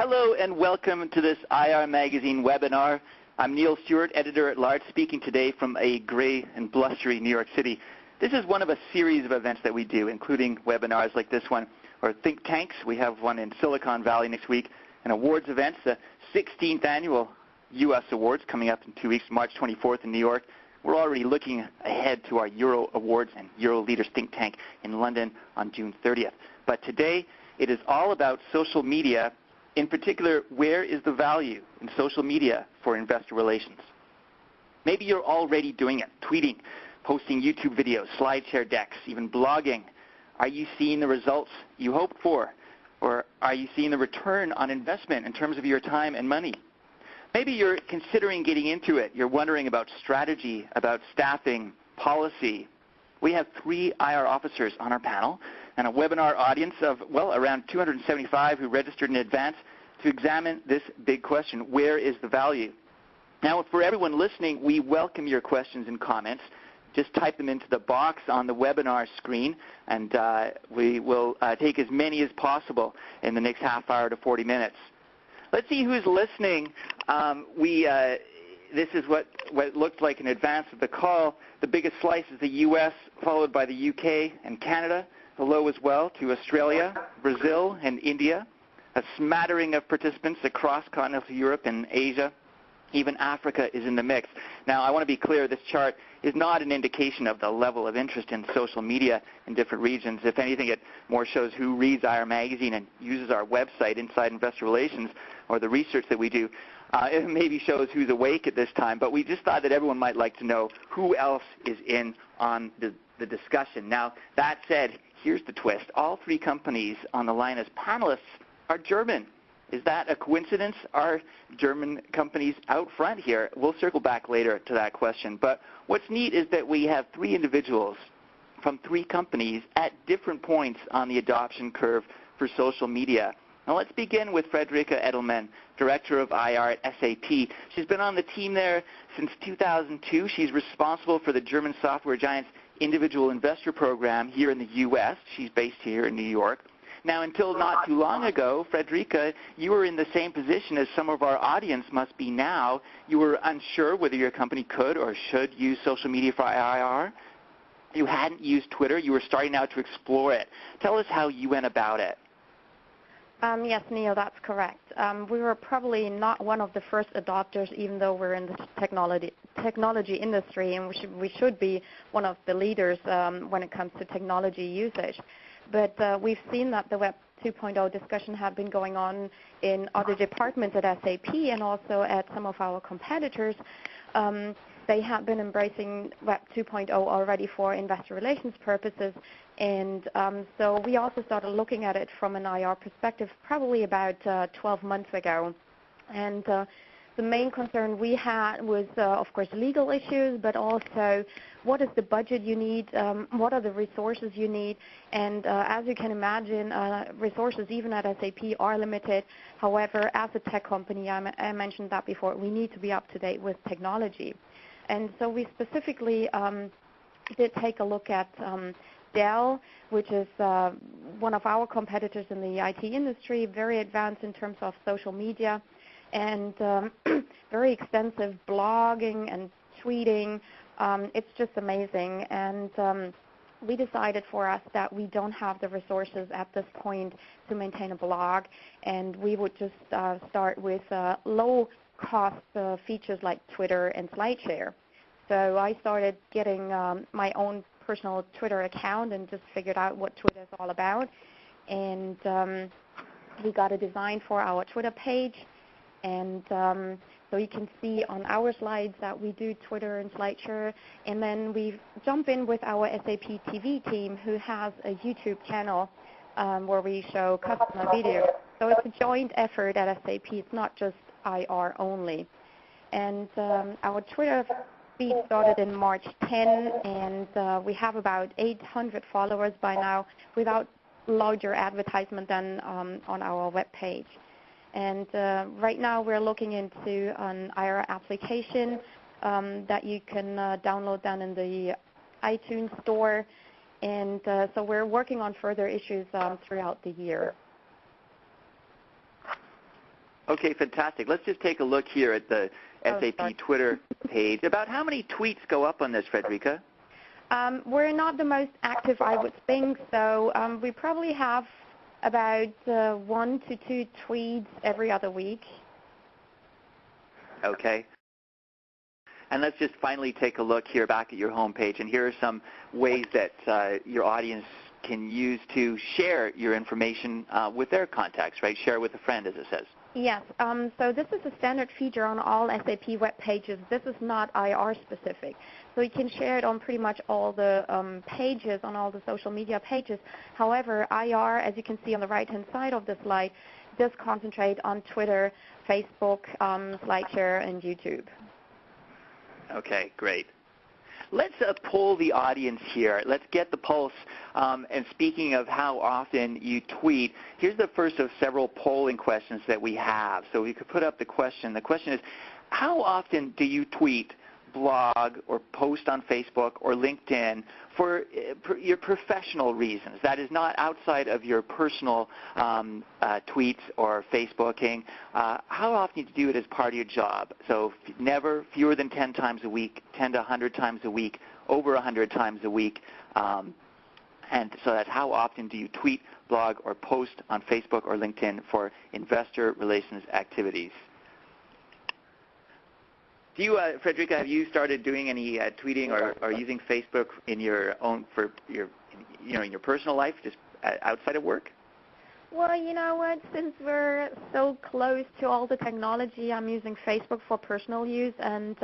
Hello and welcome to this IR Magazine webinar. I'm Neil Stewart, Editor-at-Large, speaking today from a gray and blustery New York City. This is one of a series of events that we do, including webinars like this one, or think tanks. We have one in Silicon Valley next week, and awards events, the 16th annual U.S. Awards coming up in 2 weeks, March 24th in New York. We're already looking ahead to our Euro Awards and Euro Leaders Think Tank in London on June 30th. But today, it is all about social media. In particular, where is the value in social media for investor relations? Maybe you're already doing it, tweeting, posting YouTube videos, SlideShare decks, even blogging. Are you seeing the results you hoped for? Or are you seeing the return on investment in terms of your time and money? Maybe you're considering getting into it. You're wondering about strategy, about staffing, policy. We have 3 IR officers on our panel and a webinar audience of, well, around 275 who registered in advance to examine this big question: where is the value? Now, for everyone listening, we welcome your questions and comments. Just type them into the box on the webinar screen, and we will take as many as possible in the next half hour to 40 minutes. Let's see who's listening. This is what it looked like in advance of the call. The biggest slice is the U.S., followed by the UK and Canada. Hello as well to Australia, Brazil, and India. A smattering of participants across continental Europe and Asia. Even Africa is in the mix. Now, I want to be clear, this chart is not an indication of the level of interest in social media in different regions. If anything, it more shows who reads IR Magazine and uses our website, Inside Investor Relations, or the research that we do. It maybe shows who's awake at this time, but we just thought that everyone might like to know who else is in on the discussion. Now, that said, here's the twist. All 3 companies on the line as panelists are German. Is that a coincidence? Are German companies out front here? We'll circle back later to that question. But what's neat is that we have 3 individuals from 3 companies at different points on the adoption curve for social media. Now let's begin with Friederike Edelmann, Director of IR at SAP. She's been on the team there since 2002. She's responsible for the German software giant's individual investor program here in the U.S. She's based here in New York. Now, until not too long ago, Friederike, you were in the same position as some of our audience must be now. You were unsure whether your company could or should use social media for IR. You hadn't used Twitter. You were starting out to explore it. Tell us how you went about it. Yes, Neil, that's correct. We were probably not one of the first adopters, even though we're in the technology industry, and we should be one of the leaders when it comes to technology usage. But we've seen that the Web 2.0 discussion had been going on in other departments at SAP and also at some of our competitors. They had been embracing Web 2.0 already for investor relations purposes. And so we also started looking at it from an IR perspective probably about 12 months ago. And the main concern we had was, of course, legal issues, but also what is the budget you need, what are the resources you need. And as you can imagine, resources even at SAP are limited. However, as a tech company, I mentioned that before, we need to be up to date with technology. And so we specifically did take a look at Dell, which is one of our competitors in the IT industry, very advanced in terms of social media, and very extensive blogging and tweeting. It's just amazing. And we decided for us that we don't have the resources at this point to maintain a blog, and we would just start with low-cost features like Twitter and SlideShare. So I started getting my own personal Twitter account and just figured out what Twitter is all about. And we got a design for our Twitter page. And so you can see on our slides that we do Twitter and SlideShare. And then we jump in with our SAP TV team, who has a YouTube channel where we show customer videos. So it's a joint effort at SAP. It's not just IR only. And our Twitter feed started in March 10, and we have about 800 followers by now without larger advertisement than on our web page. And right now we're looking into an IR application that you can download down in the iTunes store. And so we're working on further issues throughout the year. Okay, fantastic. Let's just take a look here at the SAP Twitter page. About how many tweets go up on this, Friederike? We're not the most active, I would think, so we probably have about 1 to 2 tweets every other week. Okay. And let's just finally take a look here back at your homepage, and here are some ways that your audience can use to share your information with their contacts, right? Share with a friend, as it says. Yes, so this is a standard feature on all SAP web pages. This is not IR specific. So you can share it on pretty much all the pages, on all the social media pages. However, IR, as you can see on the right-hand side of the slide, does concentrate on Twitter, Facebook, SlideShare, and YouTube. Okay, great. Let's poll the audience here. Let's get the pulse. And speaking of how often you tweet, here's the first of several polling questions that we have. So we could put up the question. The question is, how often do you tweet, blog, or post on Facebook or LinkedIn for your professional reasons? That is not outside of your personal tweets or Facebooking. How often do you do it as part of your job? So never, fewer than 10 times a week, 10 to 100 times a week, over 100 times a week. And so that's how often do you tweet, blog, or post on Facebook or LinkedIn for investor relations activities. Do you, Friederike, have you started doing any tweeting or using Facebook in your own for your, in your personal life, just outside of work? Well, you know what? Since we're so close to all the technology, I'm using Facebook for personal use, and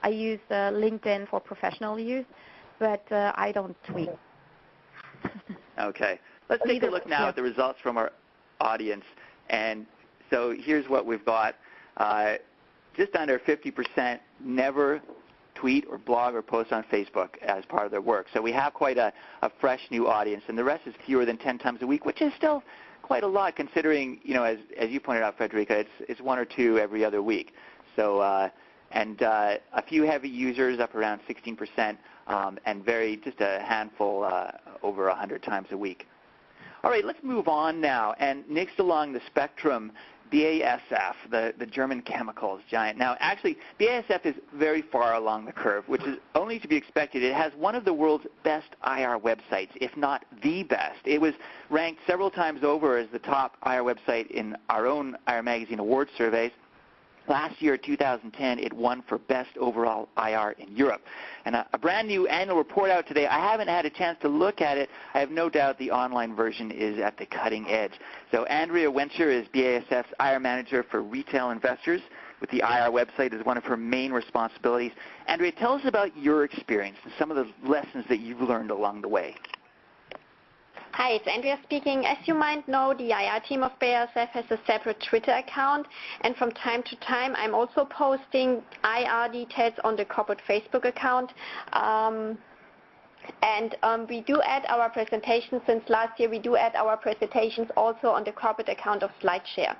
I use LinkedIn for professional use. But I don't tweet. Okay, let's take a look now at the results from our audience. And so here's what we've got. Just under 50% never tweet or blog or post on Facebook as part of their work. So we have quite a fresh new audience, and the rest is fewer than 10 times a week, which is still quite a lot considering, as you pointed out, Friederike, it's 1 or 2 every other week. So, and a few heavy users, up around 16%, and just a handful over 100 times a week. All right, let's move on now. And next along the spectrum, BASF, the German chemicals giant. Now, actually, BASF is very far along the curve, which is only to be expected. It has one of the world's best IR websites, if not the best. It was ranked several times over as the top IR website in our own IR Magazine award surveys. Last year, 2010, it won for Best Overall IR in Europe. And a brand new annual report out today. I haven't had a chance to look at it. I have no doubt the online version is at the cutting edge. So Andrea Wentscher is BASF's IR manager for retail investors, with the IR website as one of her main responsibilities. Andrea, tell us about your experience and some of the lessons that you've learned along the way. Hi, it's Andrea speaking. As you might know, the IR team of BASF has a separate Twitter account, and from time to time I'm also posting IR details on the corporate Facebook account. We do add our presentations. Since last year, we do add our presentations also on the corporate account of SlideShare.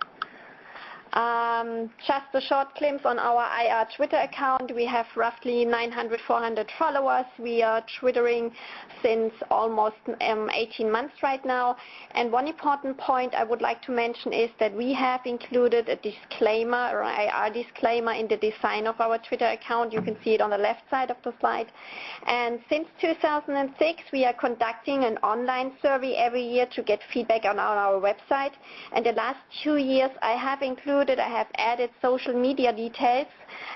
Just a short glimpse on our IR Twitter account. We have roughly 400 followers. We are twittering since almost 18 months right now. And one important point I would like to mention is that we have included a disclaimer, or IR disclaimer, in the design of our Twitter account. You can see it on the left side of the slide. And since 2006, we are conducting an online survey every year to get feedback on our website. And the last 2 years, I have added social media details,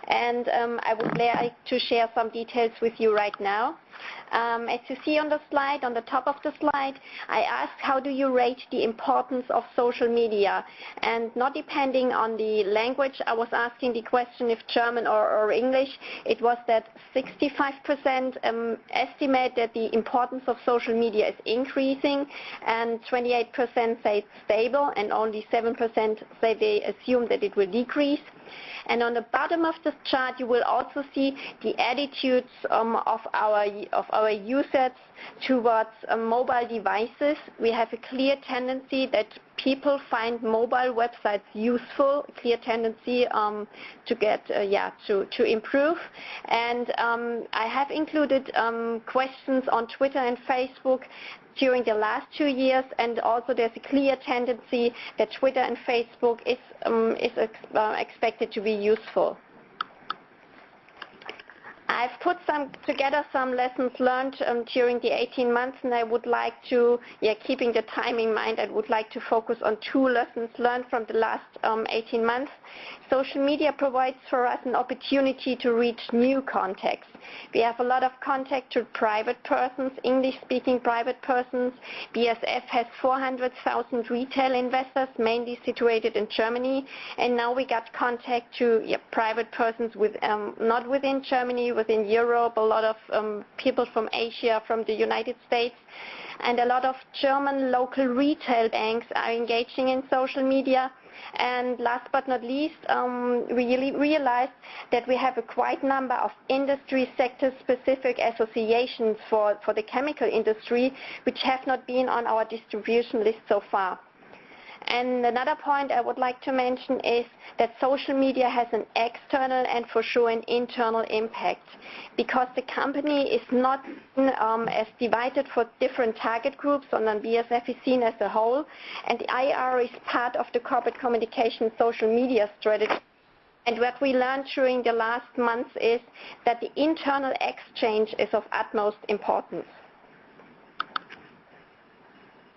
and I would like to share some details with you right now. As you see on the slide, on the top of the slide, I asked how do you rate the importance of social media, and not depending on the language I was asking the question, if German or English, it was that 65% estimate that the importance of social media is increasing, and 28% say it's stable, and only 7% say they assume that it will decrease. And on the bottom of this chart, you will also see the attitudes of our users towards mobile devices. We have a clear tendency that people find mobile websites useful, clear tendency to get, to improve. And I have included questions on Twitter and Facebook during the last 2 years, and also there's a clear tendency that Twitter and Facebook is expected to be useful. I've put together some lessons learned during the 18 months, and I would like to, keeping the time in mind, I would like to focus on 2 lessons learned from the last 18 months. Social media provides for us an opportunity to reach new contacts. We have a lot of contact to private persons, English-speaking private persons. BASF has 400,000 retail investors, mainly situated in Germany, and now we got contact to private persons not within Germany, within Europe, a lot of people from Asia, from the United States, and a lot of German local retail banks are engaging in social media. And last but not least, we realized that we have a quite number of industry sector-specific associations for the chemical industry, which have not been on our distribution list so far. And another point I would like to mention is that social media has an external and for sure an internal impact, because the company is not as divided for different target groups, sondern BASF is seen as a whole, and the IR is part of the corporate communication social media strategy. And what we learned during the last months is that the internal exchange is of utmost importance.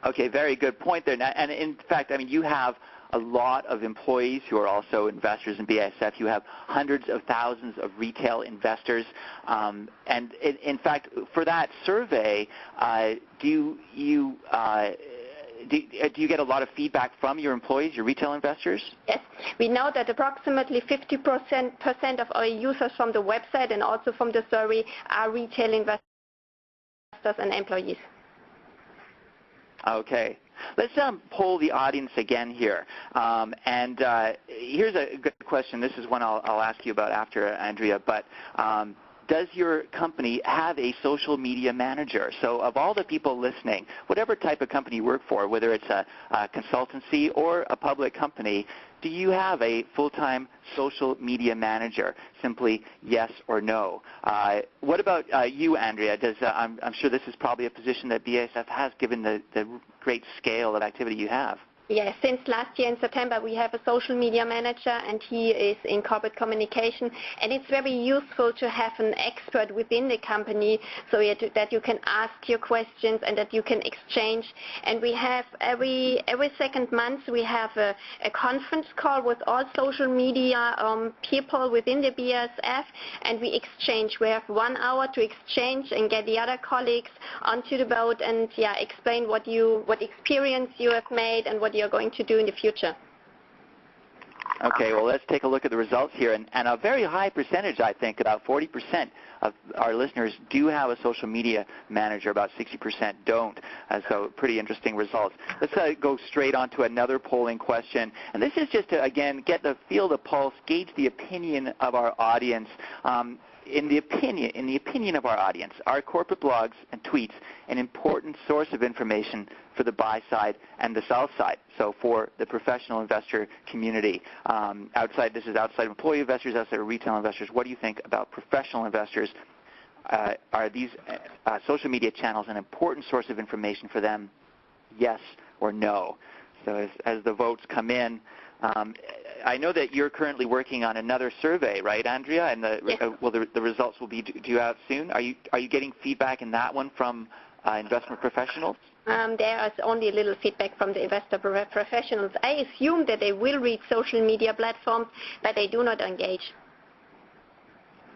Okay, very good point there. And in fact, I mean, you have a lot of employees who are also investors in BASF. You have hundreds of thousands of retail investors. And in fact, for that survey, do you get a lot of feedback from your employees, your retail investors? Yes. We know that approximately 50% of our users from the website and also from the survey are retail investors and employees. Okay. Let's poll the audience again here. Here's a good question. This is one I'll ask you about after, Andrea. But does your company have a social media manager? So of all the people listening, whatever type of company you work for, whether it's a consultancy or a public company, do you have a full-time social media manager? Simply yes or no. What about you, Andrea? I'm sure this is probably a position that BASF has, given the great scale of activity you have. Yes, since last year in September we have a social media manager, and he is in corporate communication, and it's very useful to have an expert within the company so that you can ask your questions and that you can exchange. And we have every second month we have a conference call with all social media people within the BASF, and we exchange. We have 1 hour to exchange and get the other colleagues onto the boat and explain what experience you have made and what you're going to do in the future. Okay, well, let's take a look at the results here. And a very high percentage, I think, about 40% of our listeners do have a social media manager. About 60% don't. So pretty interesting results. Let's go straight on to another polling question. And this is just to, again, feel the pulse, gauge the opinion of our audience. In the opinion of our audience, are corporate blogs and tweets an important source of information for the buy side and the sell side? So for the professional investor community, this is outside employee investors, outside retail investors. What do you think about professional investors? Are these social media channels an important source of information for them? Yes or no? So as the votes come in, I know that you're currently working on another survey, right, Andrea? And the results will be due out soon. Are you getting feedback in that one from investment professionals? There is only a little feedback from the investor professionals. I assume that they will read social media platforms, but they do not engage.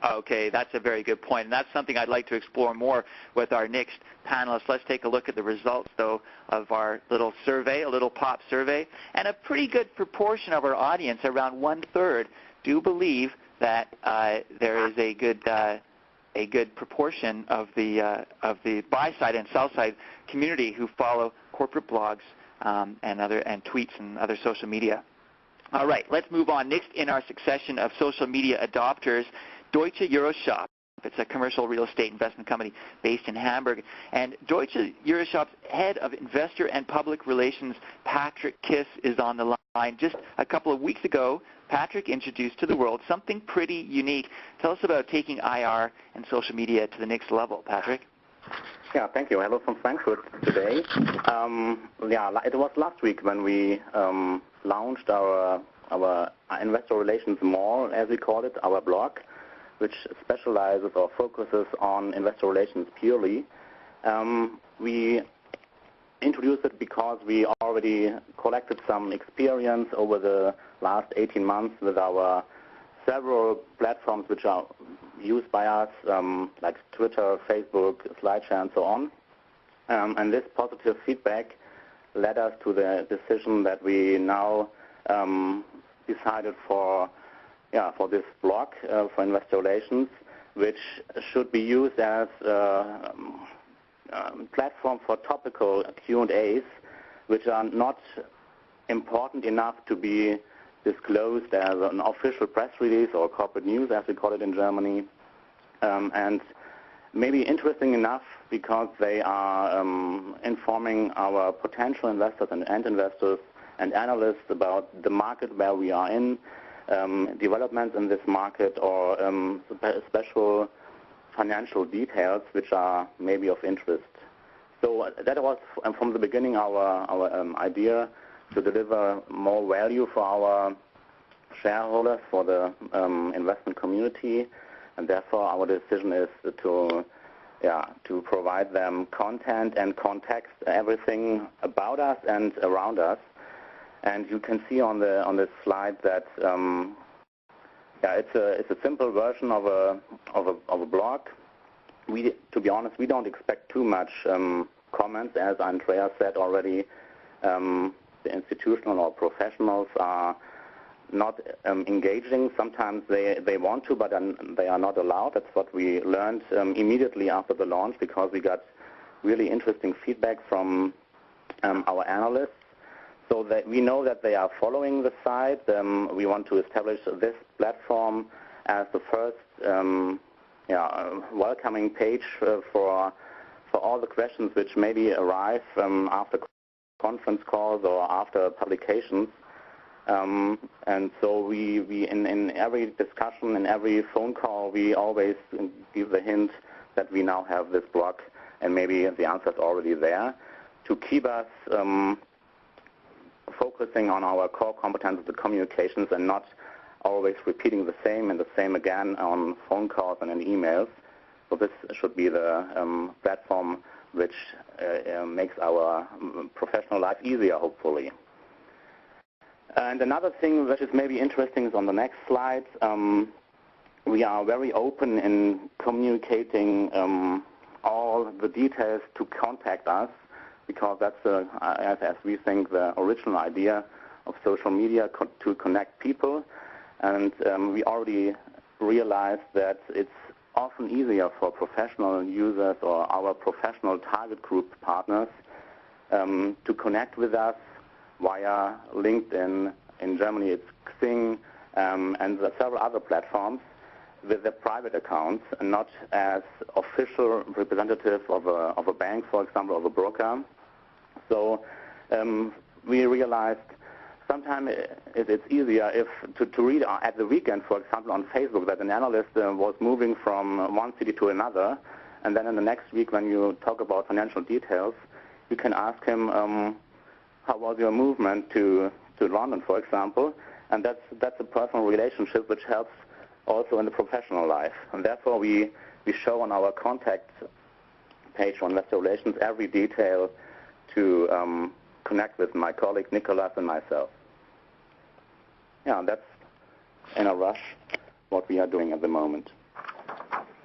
Okay, that's a very good point, and that's something I'd like to explore more with our next panelists. Let's take a look at the results, though, of our little survey, a little pop survey, and a pretty good proportion of our audience, around 1/3, do believe that there is a good proportion of the buy side and sell side community who follow corporate blogs and tweets and other social media. All right, let's move on. Next in our succession of social media adopters, Deutsche EuroShop It's a commercial real estate investment company based in Hamburg. And Deutsche EuroShop's head of investor and public relations, Patrick Kiss, is on the line. Just a couple of weeks ago, Patrick introduced to the world something pretty unique. Tell us about taking IR and social media to the next level, Patrick. Yeah, thank you. Hello from Frankfurt today. It was last week when we launched our investor relations mall, as we call it, our blog, which specializes or focuses on investor relations purely. We introduced it because we already collected some experience over the last 18 months with our several platforms which are used by us, like Twitter, Facebook, SlideShare, and so on. And this positive feedback led us to the decision that we now decided for this blog for investor relations, which should be used as a platform for topical Q&As, which are not important enough to be disclosed as an official press release or corporate news, as we call it in Germany, and maybe interesting enough because they are informing our potential investors and investors and analysts about the market where we are in, developments in this market, or special financial details which are maybe of interest. So that was from the beginning our idea to deliver more value for our shareholders, for the investment community, and therefore our decision is to provide them content and context, everything about us and around us. And you can see on this slide that it's a simple version of a blog. To be honest, we don't expect too much comments, as Andrea said already. The institutional or professionals are not engaging. Sometimes they want to, but they are not allowed. That's what we learned immediately after the launch, because we got really interesting feedback from our analysts. So that we know that they are following the site. We want to establish this platform as the first welcoming page for all the questions which maybe arrive after conference calls or after publications. And so we in every discussion, in every phone call, we always give the hint that we now have this blog, and maybe the answer is already there, to keep us focusing on our core competence of the communications and not always repeating the same and the same again on phone calls and in emails. So this should be the platform which makes our professional life easier, hopefully. And another thing which is maybe interesting is on the next slide. We are very open in communicating all the details to contact us, because that's, as we think, the original idea of social media, to connect people. And we already realized that it's often easier for professional users or our professional target group partners to connect with us via LinkedIn. In Germany, it's Xing, and several other platforms, with their private accounts, and not as official representative of a bank, for example, of a broker. So we realized sometimes it's easier to read at the weekend, for example, on Facebook, that an analyst was moving from one city to another, and then in the next week when you talk about financial details, you can ask him, how was your movement to London, for example, and that's a personal relationship which helps also in the professional life. And therefore we show on our contact page on investor relations every detail to connect with my colleague Nicholas and myself. Yeah, that's in a rush what we are doing at the moment.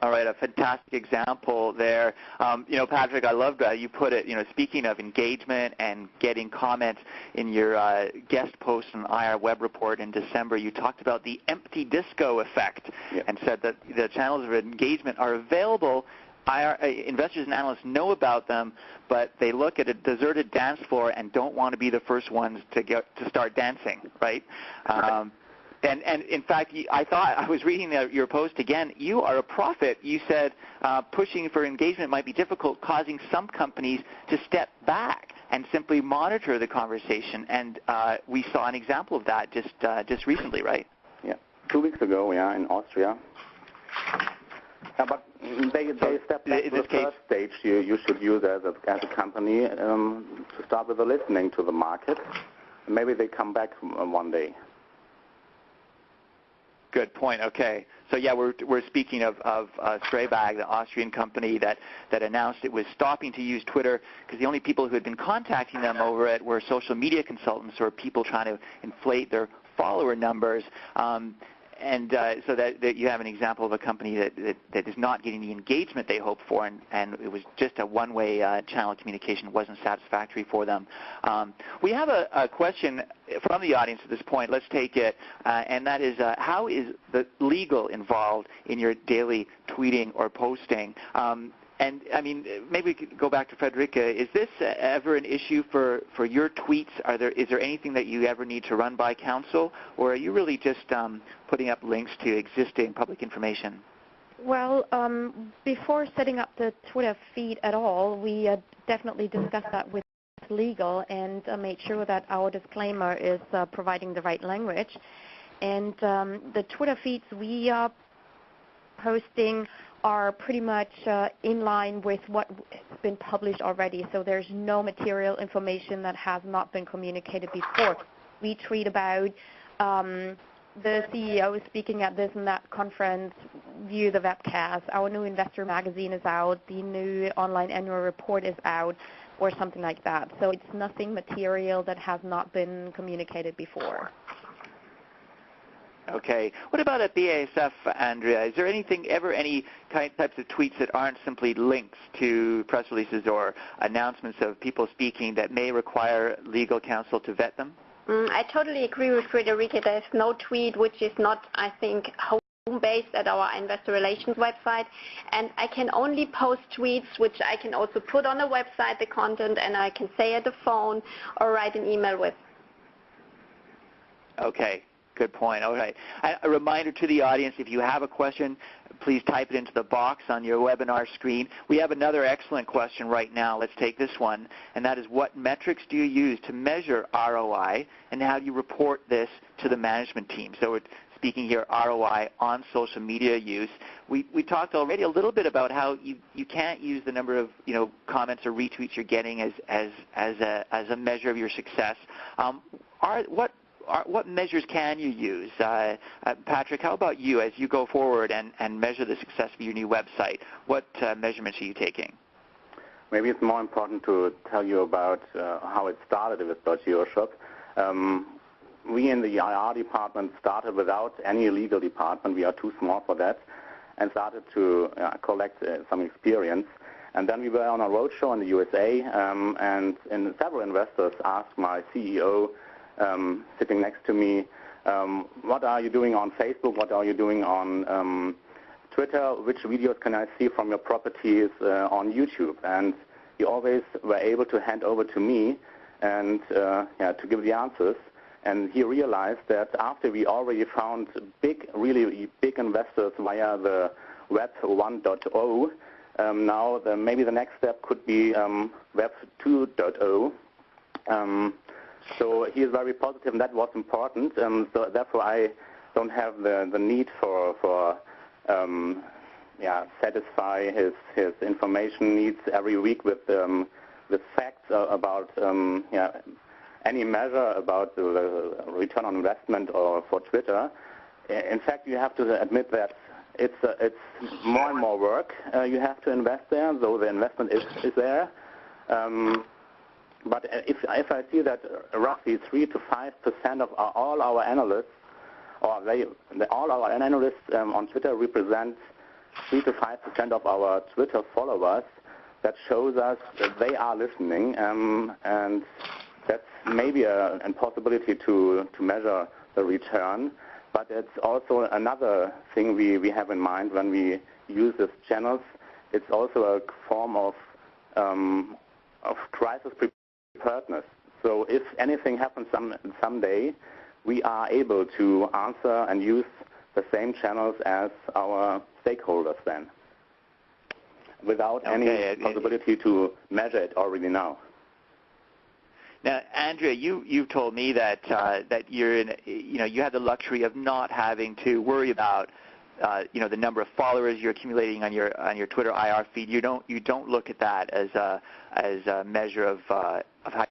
All right, a fantastic example there. Patrick, I loved how you put it, speaking of engagement and getting comments in your guest post on IR Web Report in December, you talked about the empty disco effect. Yep. And said that the channels of engagement are available. Investors and analysts know about them, but they look at a deserted dance floor and don't want to be the first ones to start dancing, right? And in fact, I thought, I was reading your post again, you are a prophet. You said pushing for engagement might be difficult, causing some companies to step back and simply monitor the conversation. And we saw an example of that just recently, right? Yeah, 2 weeks ago, yeah, in Austria. But they stepped back to the first stage you should use as a company to start with the listening to the market. Maybe they come back one day. Good point. Okay. So yeah, we're speaking of Strabag, the Austrian company that announced it was stopping to use Twitter because the only people who had been contacting them over it were social media consultants or people trying to inflate their follower numbers. So that you have an example of a company that is not getting the engagement they hoped for, and it was just a one-way channel of communication wasn't satisfactory for them. We have a question from the audience at this point. Let's take it, and that is, how is the legal involved in your daily tweeting or posting? And I mean, maybe we could go back to Friederike. Is this ever an issue for your tweets? Is there anything that you ever need to run by counsel, or are you really just putting up links to existing public information? Well, before setting up the Twitter feed at all, we definitely discussed that with legal and made sure that our disclaimer is providing the right language. And the Twitter feeds we are posting are pretty much in line with what has been published already. So there's no material information that has not been communicated before. We tweet about the CEO speaking at this and that conference, view the webcast, our new investor magazine is out, the new online annual report is out, or something like that. So it's nothing material that has not been communicated before. Okay. What about at BASF, Andrea? Is there any types of tweets that aren't simply links to press releases or announcements of people speaking that may require legal counsel to vet them? I totally agree with Friederike. There's no tweet which is not, I think, home-based at our investor relations website. And I can only post tweets which I can also put on the website, the content, and I can say at the phone or write an email with. Okay. Good point. All right. A reminder to the audience, if you have a question, please type it into the box on your webinar screen. We have another excellent question right now. Let's take this one, and that is, what metrics do you use to measure ROI, and how do you report this to the management team? So we're speaking here ROI on social media use. We talked already a little bit about how you can't use the number of comments or retweets you're getting as a measure of your success. What measures can you use? Patrick, how about you as you go forward and measure the success of your new website? What measurements are you taking? Maybe it's more important to tell you about how it started with Deutsche EuroShop. We in the IR department started without any legal department. We are too small for that, and started to collect some experience. And then we were on a roadshow in the USA, and several investors asked my CEO, sitting next to me, what are you doing on Facebook? What are you doing on Twitter? Which videos can I see from your properties on YouTube? And you always were able to hand over to me and to give the answers. And he realized that after we already found really big investors via the Web 1.0, now maybe the next step could be Web 2.0. So he is very positive, and that was important. So therefore, I don't have the need for satisfy his information needs every week with facts about any measure about the return on investment or for Twitter. In fact, you have to admit that it's more and more work you have to invest there, though the investment is there. But if I see that roughly 3 to 5% of all our analysts, all our analysts on Twitter represent 3 to 5% of our Twitter followers, that shows us that they are listening, and that's maybe a possibility to measure the return. But it's also another thing we have in mind when we use these channels. It's also a form of crisis preparedness. So if anything happens someday, we are able to answer and use the same channels as our stakeholders then, without any possibility to measure it already now. Now, Andrea, you've told me that that you're in, you have the luxury of not having to worry about the number of followers you're accumulating on your Twitter IR feed. You don't look at that as a measure of how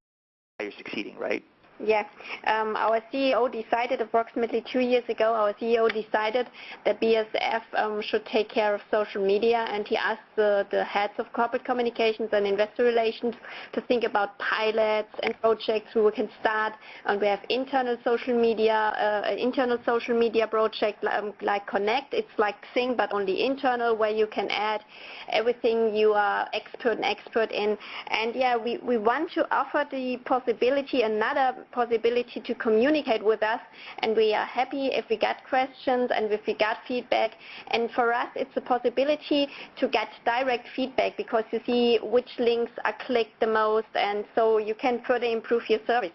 you're succeeding, right? Yeah, our CEO decided approximately 2 years ago, our CEO decided that BASF should take care of social media, and he asked the heads of corporate communications and investor relations to think about pilots and projects who we can start. And we have internal social media project like Connect. It's like Xing, but only internal, where you can add everything you are expert in. And yeah, we want to offer the possibility, another possibility to communicate with us, and we are happy if we get questions and if we get feedback. And for us, it's a possibility to get direct feedback, because you see which links are clicked the most, and so you can further improve your service.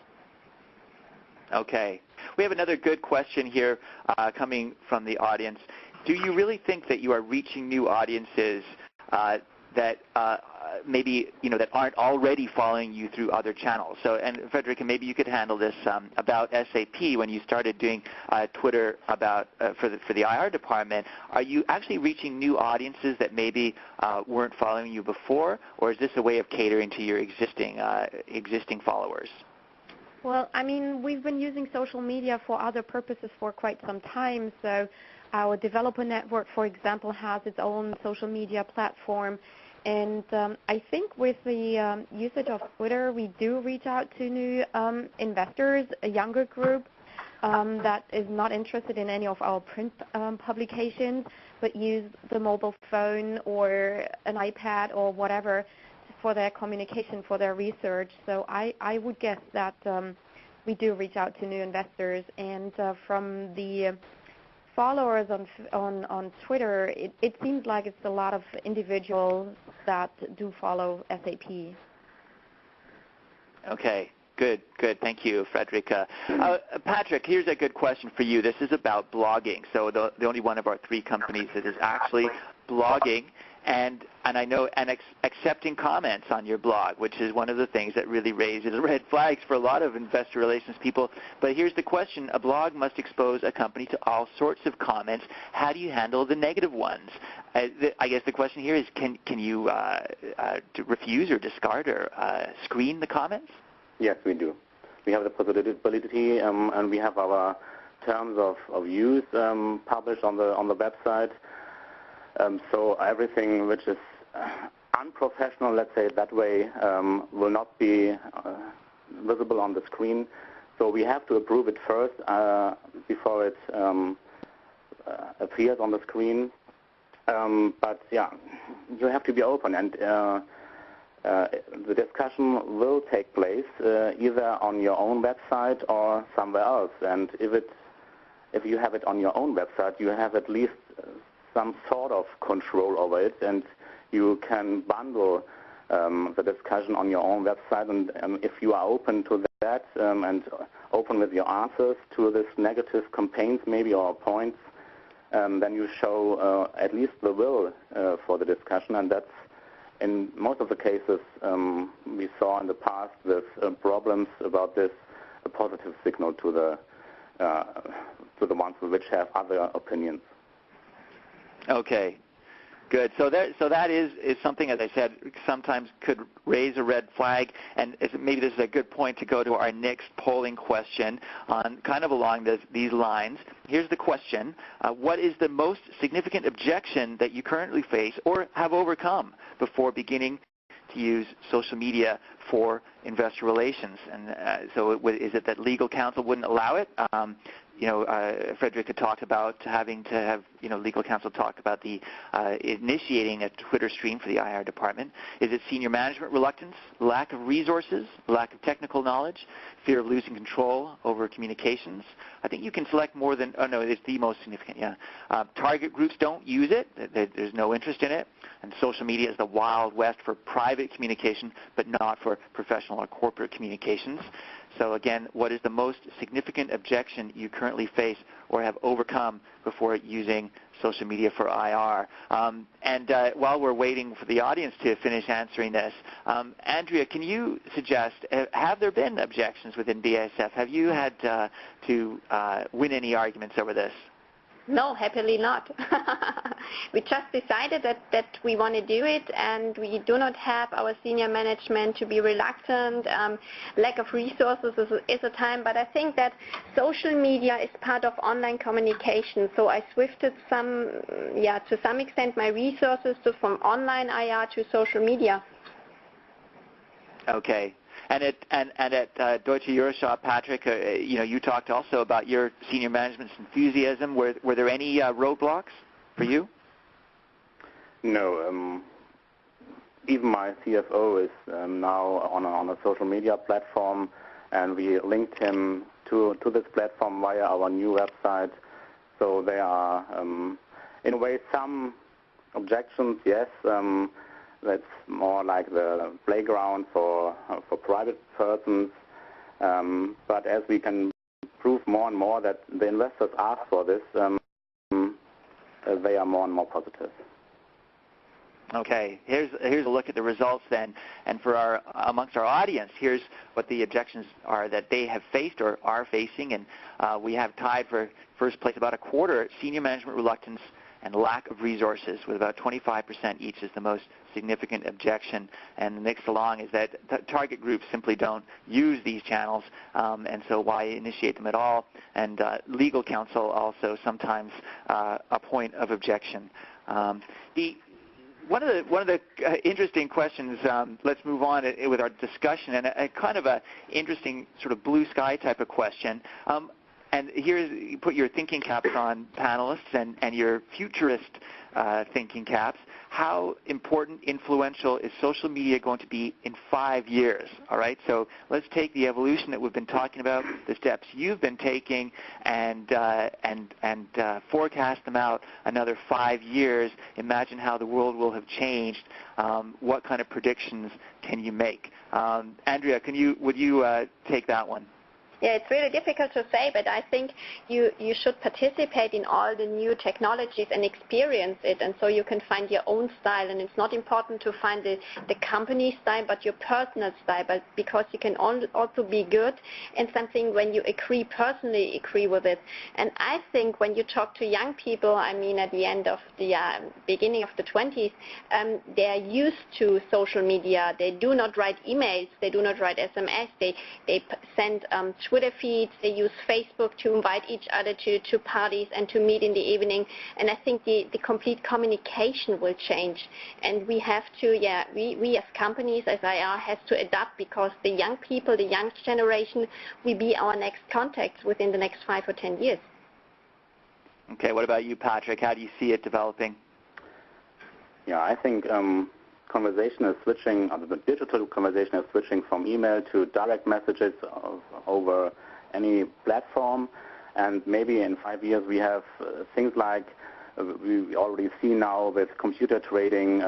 Okay. We have another good question here coming from the audience. Do you really think that you are reaching new audiences that maybe that aren't already following you through other channels? So, and Friederike, maybe you could handle this about SAP. When you started doing Twitter about for the IR department, are you actually reaching new audiences that maybe weren't following you before, or is this a way of catering to your existing followers? Well, I mean, we've been using social media for other purposes for quite some time. So our developer network, for example, has its own social media platform. And I think with the usage of Twitter, we do reach out to new investors, a younger group that is not interested in any of our print publications, but use the mobile phone or an iPad or whatever for their communication, for their research. So I would guess that we do reach out to new investors. And from the followers on Twitter, it seems like it's a lot of individuals that do follow SAP. Okay, good. Thank you, Friederike. Patrick, here's a good question for you. This is about blogging. So the only one of our three companies that is actually blogging and I know accepting comments on your blog, which is one of the things that really raises red flags for a lot of investor relations people. But here's the question. A blog must expose a company to all sorts of comments. How do you handle the negative ones? I guess the question here is, can you refuse or discard or screen the comments? Yes, we do. We have the possibility, and we have our terms of use published on the website. So everything which is unprofessional, let's say it that way, will not be visible on the screen. So we have to approve it first before it appears on the screen. But yeah, you have to be open, and the discussion will take place either on your own website or somewhere else. And if you have it on your own website, you have at least some sort of control over it, and you can bundle the discussion on your own website. And if you are open to that and open with your answers to this negative campaigns maybe or points, then you show at least the will for the discussion. And that's, in most of the cases we saw in the past with problems about this, a positive signal to the ones which have other opinions. Okay, good. So that is something, as I said, sometimes could raise a red flag, and maybe this is a good point to go to our next polling question on kind of along these lines. Here's the question. What is the most significant objection that you currently face or have overcome before beginning to use social media for investor relations? And so is it that legal counsel wouldn't allow it? Friederike talked about having to have legal counsel talked about the initiating a Twitter stream for the IR department. Is it senior management reluctance, lack of resources, lack of technical knowledge, fear of losing control over communications? I think you can select more than, oh no, it's the most significant, yeah. Target groups don't use it. There's no interest in it. And social media is the Wild West for private communication, but not for professional or corporate communications. So again, what is the most significant objection you currently face or have overcome before using social media for IR? While we're waiting for the audience to finish answering this, Andrea, can you suggest, have there been objections within BASF? Have you had to win any arguments over this? No, happily not. We just decided that we want to do it, and we do not have our senior management to be reluctant. Lack of resources is a time, but I think that social media is part of online communication. So I swifted to some extent my resources from online IR to social media. Okay. And at Deutsche EuroShop, Patrick, you talked also about your senior management's enthusiasm. Were there any roadblocks for you? No. Even my CFO is now on a social media platform, and we linked him to this platform via our new website. So there are, in a way, some objections, yes. That's more like the playground for private persons. But as we can prove more and more that the investors ask for this, they are more and more positive. Okay, here's a look at the results then, and for amongst our audience, here's what the objections are that they have faced or are facing, and we have tied for first place about a quarter: senior management reluctance and lack of resources, with about 25% each is the most significant objection. And the next along is that target groups simply don't use these channels, and so why initiate them at all? And legal counsel also sometimes a point of objection. One of the interesting questions, let's move on with our discussion, and a kind of an interesting sort of blue sky type of question. And here's, you put your thinking caps on, panelists, and your futurist thinking caps. How important, influential is social media going to be in 5 years? All right, so let's take the evolution that we've been talking about, the steps you've been taking, and forecast them out another 5 years. Imagine how the world will have changed. What kind of predictions can you make? Andrea, would you take that one? Yeah, it's really difficult to say, but I think you should participate in all the new technologies and experience it, and so you can find your own style. And it's not important to find the company style, but your personal style, but because you can also be good in something when you personally agree with it. And I think when you talk to young people, I mean at the end of the beginning of the 20s, they are used to social media. They do not write emails, they do not write SMS, they send Twitter feeds, they use Facebook to invite each other to parties and to meet in the evening, and I think the complete communication will change, and we have to, we as companies, as IR, has to adapt, because the young people, the young generation will be our next contacts within the next 5 or 10 years. Okay, what about you, Patrick? How do you see it developing? Yeah, I think conversation is switching, the digital conversation is switching from email to direct messages over any platform, and maybe in 5 years we have things like we already see now with computer trading,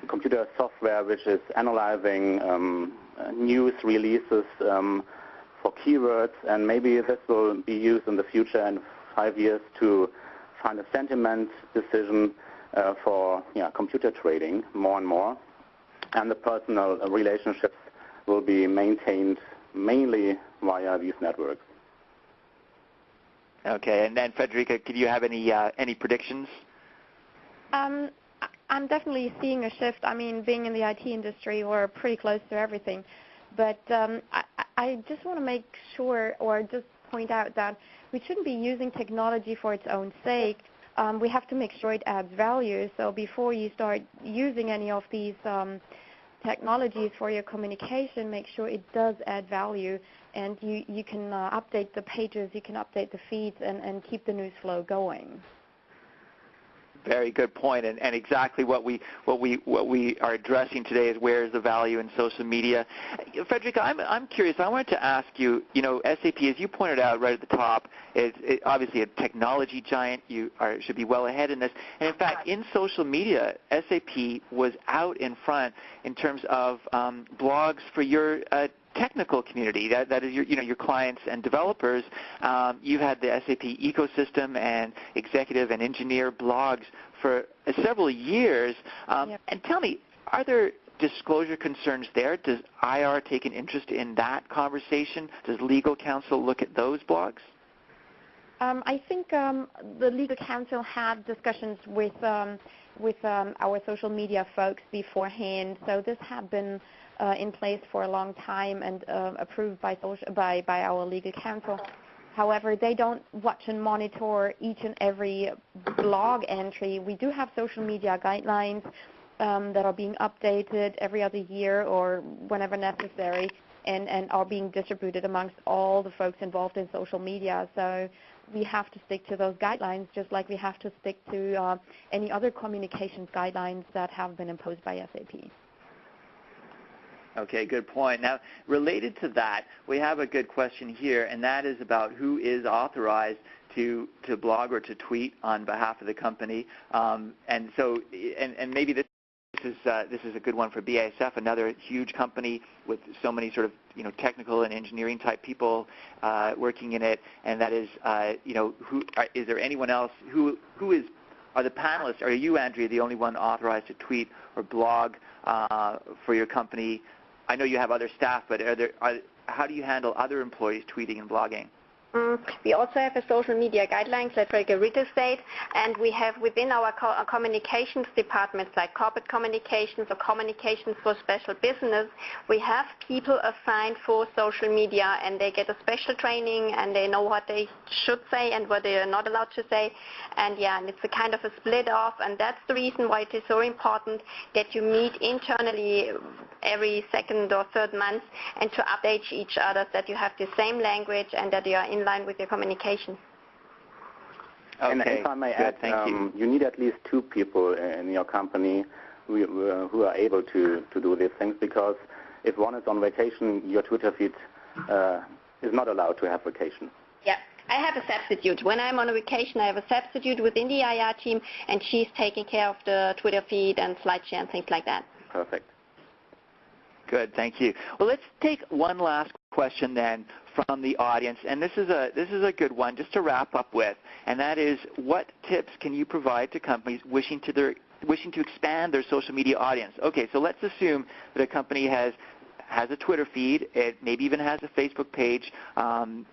computer software which is analyzing news releases for keywords, and maybe this will be used in the future in 5 years to find a sentiment decision for computer trading more and more, and the personal relationships will be maintained mainly via these networks. Okay, and then Friederike, could you have any predictions? I'm definitely seeing a shift. I mean, being in the IT industry, we're pretty close to everything, but I just want to make sure, or just point out that we shouldn't be using technology for its own sake. We have to make sure it adds value. So before you start using any of these technologies for your communication, make sure it does add value, and you can update the pages, you can update the feeds, and keep the news flow going. Very good point, and exactly what we are addressing today is where is the value in social media. Friederike, I'm curious. I wanted to ask you. SAP, as you pointed out right at the top, is obviously a technology giant. You should be well ahead in this. And in fact, in social media, SAP was out in front in terms of blogs for your technical community, that is your clients and developers. You've had the SAP ecosystem and executive and engineer blogs for several years. Yep. And tell me, are there disclosure concerns there? Does IR take an interest in that conversation? Does legal counsel look at those blogs? I think the legal counsel had discussions with our social media folks beforehand, so this had been in place for a long time and approved by our legal counsel. However, they don't watch and monitor each and every blog entry. We do have social media guidelines that are being updated every other year or whenever necessary, and are being distributed amongst all the folks involved in social media. So we have to stick to those guidelines, just like we have to stick to any other communications guidelines that have been imposed by SAP. Okay, good point. Now, related to that, we have a good question here, and that is about who is authorized to blog or to tweet on behalf of the company. And maybe this is a good one for BASF, another huge company with so many sort of technical and engineering type people working in it. And that is is there anyone else are the panelists? Are you, Andrea, the only one authorized to tweet or blog for your company? I know you have other staff, but how do you handle other employees tweeting and blogging? We also have a social media guidelines that Friederike said, and we have within our communications departments like corporate communications or communications for special business, we have people assigned for social media, and they get a special training and they know what they should say and what they are not allowed to say. And it's a kind of a split off, and that's the reason why it is so important that you meet internally every second or third month and to update each other, that you have the same language and that you are in line with your communication. Okay. And if I may add, you need at least two people in your company who are able to do these things, because if one is on vacation, your Twitter feed is not allowed to have vacation. Yeah. I have a substitute. When I'm on a vacation, I have a substitute within the IR team, and she's taking care of the Twitter feed and SlideShare and things like that. Perfect. Good, thank you. Well, let's take one last question then from the audience, and this is a good one just to wrap up with, and that is, what tips can you provide to companies wishing to expand their social media audience? Okay, so let's assume that a company has a Twitter feed, it maybe even has a Facebook page, and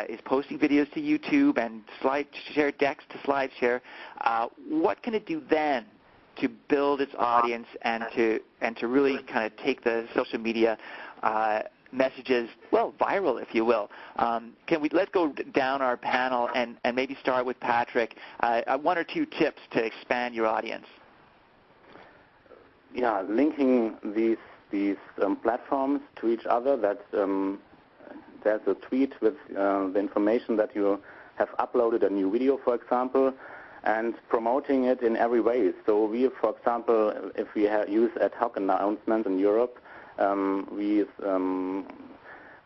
is posting videos to YouTube and SlideShare decks to SlideShare. What can it do then to build its audience and to really kind of take the social media messages, well, viral, if you will? Let's go down our panel and maybe start with Patrick. One or two tips to expand your audience. Yeah, linking these platforms to each other. That there's a tweet with the information that you have uploaded a new video, for example, and promoting it in every way. So we, for example, if we use ad hoc announcements in Europe, we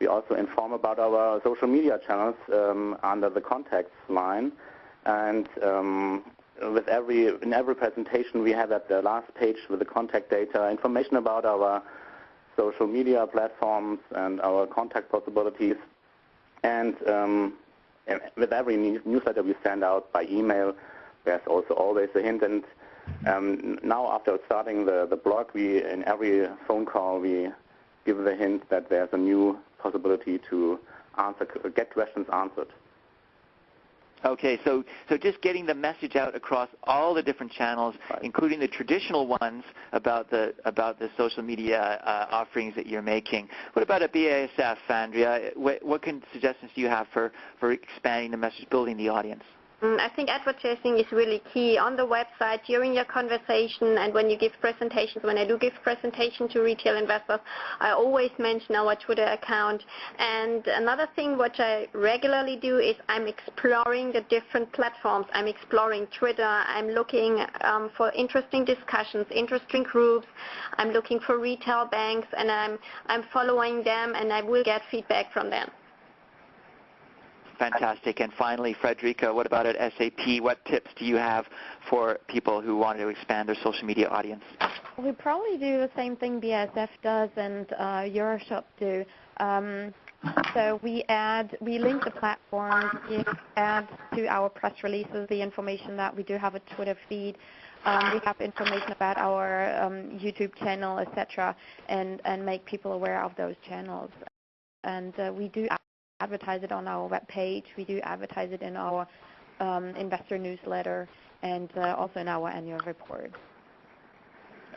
also inform about our social media channels under the contacts line, and in every presentation we have at the last page with the contact data information about our social media platforms and our contact possibilities. And with every newsletter we send out by email, there's also always a hint. And now after starting the blog, in every phone call we give the hint that there's a new possibility to get questions answered. Okay, so just getting the message out across all the different channels, right, including the traditional ones about the social media offerings that you're making. What about at BASF, Andrea? What suggestions do you have for expanding the message, building the audience? I think advertising is really key on the website, during your conversation, and when you give presentations. When I do give presentations to retail investors, I always mention our Twitter account. And another thing which I regularly do is I'm exploring the different platforms. I'm exploring Twitter. I'm looking for interesting discussions, interesting groups. I'm looking for retail banks, and I'm following them, and I will get feedback from them. Fantastic. And finally, Friederike, what about at SAP? What tips do you have for people who want to expand their social media audience? We probably do the same thing BASF does and EuroShop do. So we link the platforms, we add to our press releases the information that we do have a Twitter feed. We have information about our YouTube channel, etc., and make people aware of those channels. And we do advertise it on our web page. We do advertise it in our investor newsletter and also in our annual report.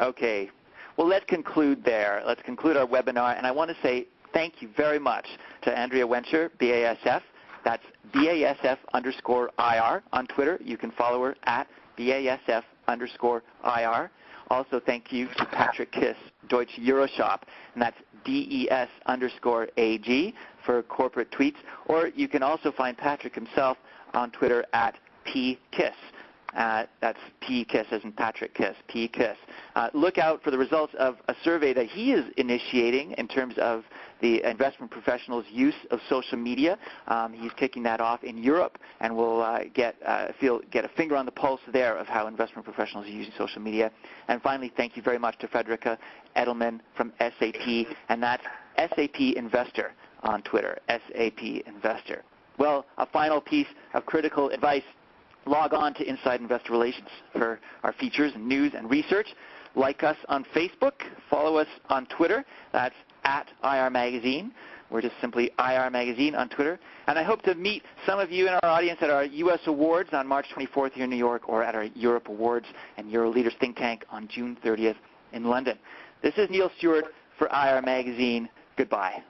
Okay. Well, let's conclude there. Let's conclude our webinar. And I want to say thank you very much to Andrea Wentscher, BASF. That's BASF_IR on Twitter. You can follow her at BASF_IR. Also, thank you to Patrick Kiss, Deutsche EuroShop, and that's DES_AG for corporate tweets. Or you can also find Patrick himself on Twitter at PKiss. That's PKiss as in Patrick Kiss, PKiss. Look out for the results of a survey that he is initiating in terms of the investment professionals' use of social media. He's kicking that off in Europe, and we'll get a finger on the pulse there of how investment professionals are using social media. And finally, thank you very much to Friederike Edelmann from SAP, and that's SAP Investor on Twitter, SAP Investor. Well, a final piece of critical advice. Log on to Inside Investor Relations for our features and news and research. Like us on Facebook. Follow us on Twitter. That's at IR Magazine. We're just simply IR Magazine on Twitter. And I hope to meet some of you in our audience at our U.S. Awards on March 24th here in New York, or at our Europe Awards and Euro Leaders Think Tank on June 30th in London. This is Neil Stewart for IR Magazine. Goodbye.